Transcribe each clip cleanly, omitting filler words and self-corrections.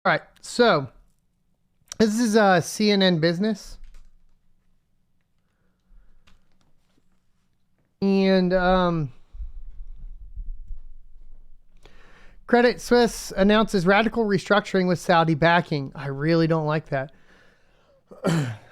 All right, so this is CNN Business, and Credit Suisse announces radical restructuring with Saudi backing. I really don't like that.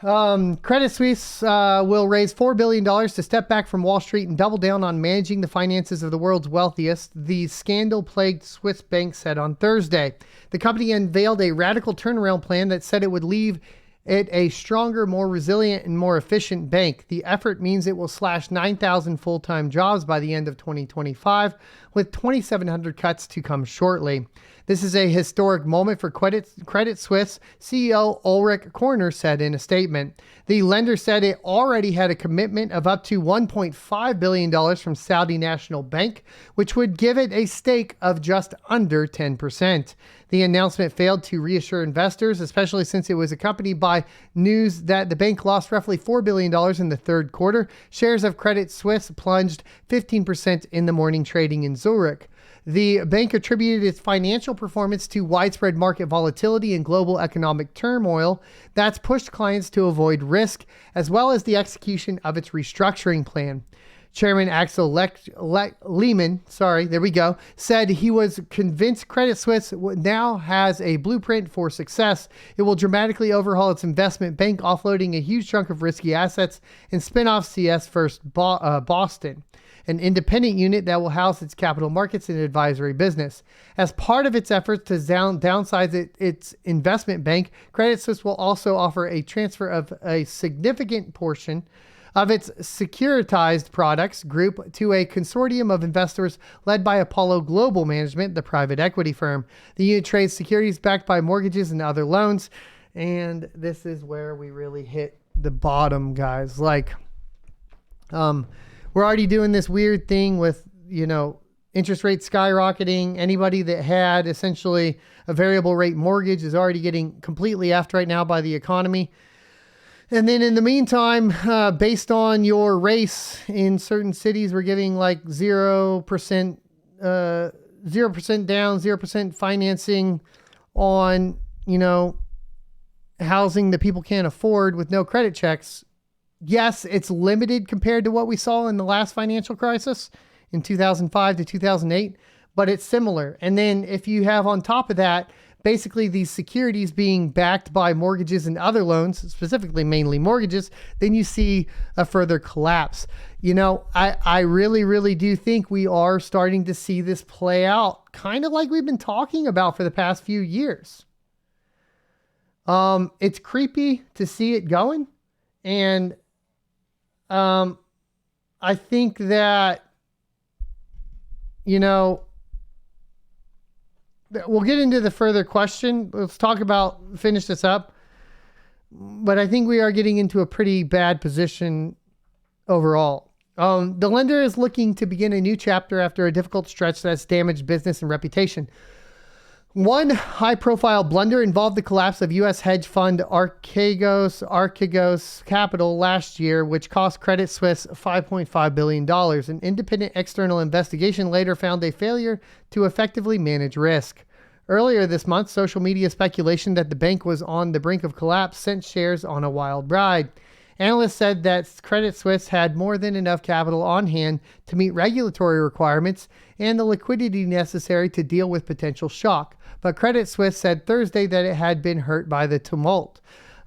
Credit Suisse will raise $4 billion to step back from Wall Street and double down on managing the finances of the world's wealthiest, the scandal-plagued Swiss bank said on Thursday. The company unveiled a radical turnaround plan that said it would leave it a stronger, more resilient, and more efficient bank. The effort means it will slash 9,000 full-time jobs by the end of 2025, with 2,700 cuts to come shortly. This is a historic moment for Credit Suisse, CEO Ulrich Körner said in a statement. The lender said it already had a commitment of up to $1.5 billion from Saudi National Bank, which would give it a stake of just under 10%. The announcement failed to reassure investors, especially since it was accompanied by news that the bank lost roughly $4 billion in the third quarter. Shares of Credit Suisse plunged 15% in the morning trading in Zurich. The bank attributed its financial performance to widespread market volatility and global economic turmoil that's pushed clients to avoid risk, as well as the execution of its restructuring plan. Chairman Axel Lehmann, said he was convinced Credit Suisse now has a blueprint for success. It will dramatically overhaul its investment bank, offloading a huge chunk of risky assets and spin off CS First Boston, an independent unit that will house its capital markets and advisory business. As part of its efforts to downsize its investment bank, Credit Suisse will also offer a transfer of a significant portion of its securitized products group to a consortium of investors led by Apollo Global Management, the private equity firm. The unit trades securities backed by mortgages and other loans. And this is where we really hit the bottom, guys. We're already doing this weird thing with, interest rates skyrocketing. Anybody that had essentially a variable rate mortgage is already getting completely effed right now by the economy. And then in the meantime, based on your race in certain cities, we're giving like 0%, 0% down, 0% financing on, housing that people can't afford with no credit checks. Yes, it's limited compared to what we saw in the last financial crisis in 2005 to 2008, but it's similar. And then if you have on top of that, basically these securities being backed by mortgages and other loans, specifically mainly mortgages, then you see a further collapse. I really, really do think we are starting to see this play out kind of like we've been talking about for the past few years. It's creepy to see it going. And I think that, we'll get into the further question. Let's finish this up. But I think we are getting into a pretty bad position overall. The lender is looking to begin a new chapter after a difficult stretch that's damaged business and reputation. One high-profile blunder involved the collapse of U.S. hedge fund Archegos Capital last year, which cost Credit Suisse $5.5 billion. An independent external investigation later found a failure to effectively manage risk. Earlier this month, social media speculation that the bank was on the brink of collapse sent shares on a wild ride. Analysts said that Credit Suisse had more than enough capital on hand to meet regulatory requirements and the liquidity necessary to deal with potential shock. But Credit Suisse said Thursday that it had been hurt by the tumult.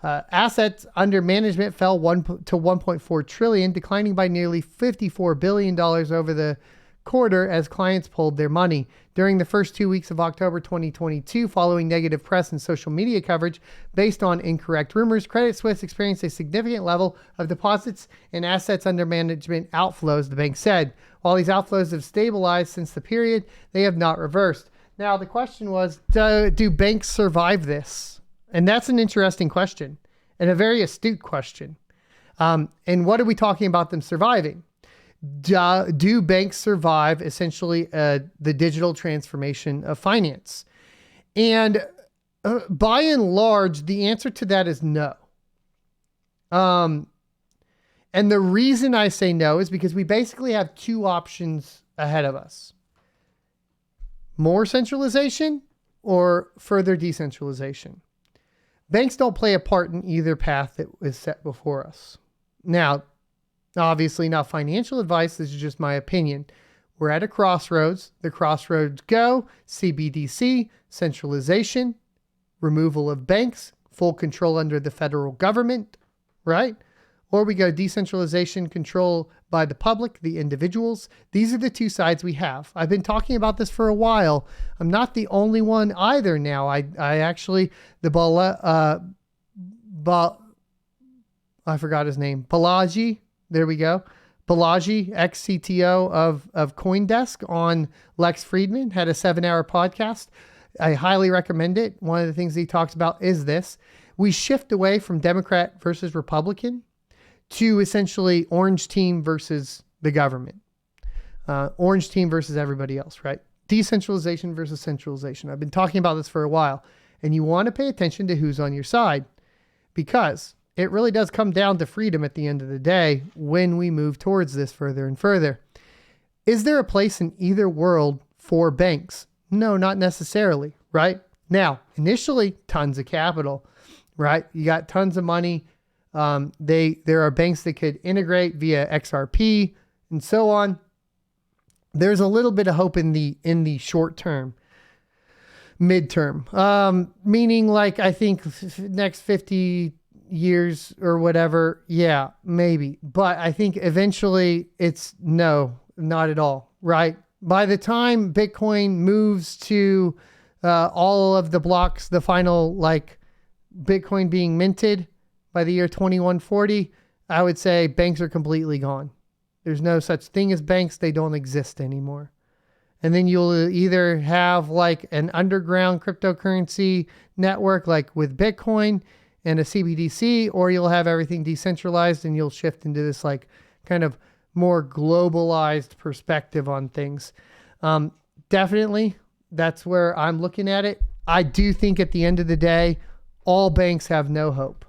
Assets under management fell to $1.4 trillion, declining by nearly $54 billion over the quarter as clients pulled their money. During the first 2 weeks of October 2022, following negative press and social media coverage based on incorrect rumors, Credit Suisse experienced a significant level of deposits and assets under management outflows, the bank said. While these outflows have stabilized since the period, they have not reversed. Now, the question was, do banks survive this? And that's an interesting question and a very astute question. And what are we talking about them surviving? Do banks survive essentially the digital transformation of finance? And by and large, the answer to that is no. And the reason I say no is because we basically have two options ahead of us. More centralization or further decentralization. Banks don't play a part in either path that is set before us. Now, obviously not financial advice. This is just my opinion. We're at a crossroads. The crossroads go CBDC, centralization, removal of banks, full control under the federal government, right? Or we go decentralization, control by the public, the individuals. These are the two sides we have. I've been talking about this for a while. I'm not the only one either now. I actually, I forgot his name. Balaji, there we go. Balaji, ex-CTO of CoinDesk on Lex Fridman, had a 7-hour podcast. I highly recommend it. One of the things he talks about is this. We shift away from Democrat versus Republican to essentially orange team versus the government. Orange team versus everybody else, right? Decentralization versus centralization. I've been talking about this for a while, and you want to pay attention to who's on your side, because it really does come down to freedom at the end of the day when we move towards this further and further. Is there a place in either world for banks? No, not necessarily, right? Now, initially, tons of capital, right? You got tons of money. There are banks that could integrate via XRP and so on. There's a little bit of hope in the short term, midterm, meaning like, I think next 50 years or whatever. Yeah, maybe. But I think eventually it's no, not at all. Right. By the time Bitcoin moves to all of the blocks, the final like Bitcoin being minted by the year 2140, I would say banks are completely gone. There's no such thing as banks. They don't exist anymore. And then you'll either have like an underground cryptocurrency network like with Bitcoin and a CBDC, or you'll have everything decentralized and you'll shift into this like kind of more globalized perspective on things. Definitely, that's where I'm looking at it. I do think at the end of the day, all banks have no hope.